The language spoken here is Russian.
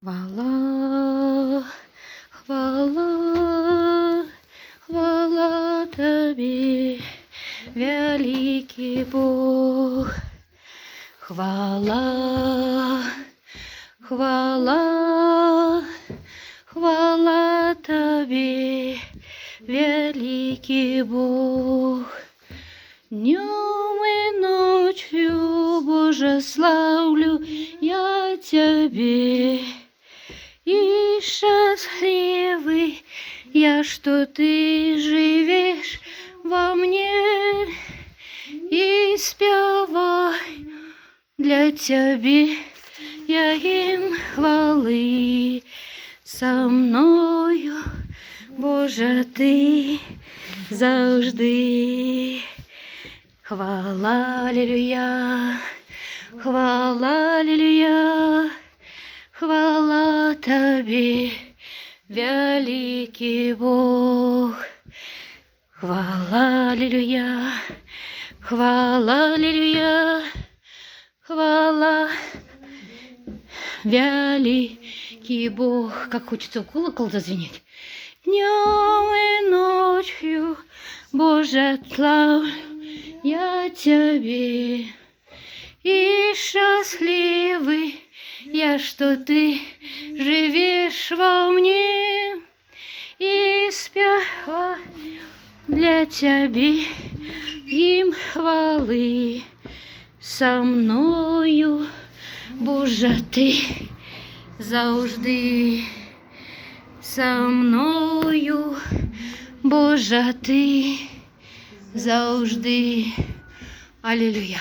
Хвала, хвала, хвала Тобі, великий Бог. Хвала, хвала, хвала Тобі, великий Бог. Днем и ночью, Боже, славлю я Тебе. И счастливый я, что Ты живешь во мне, и спевай для Тебе я им хвалы. Со мною, Боже, Ты завжди. Хвала, аллилуйя, хвала, аллилуйя, хвала Тобі, великий Бог. Хвала, аллилуйя, хвала, аллилуйя, хвала, великий Бог. Как хочется в колокол зазвенеть. Днем и ночью, Боже, славлю я Тебе, и счастливый я, что Ты живешь во мне, и спеваю для Тебя им хвалы. Со мною, Боже, Ты завжди. Со мною, Боже, Ти завжди. Аллилуйя.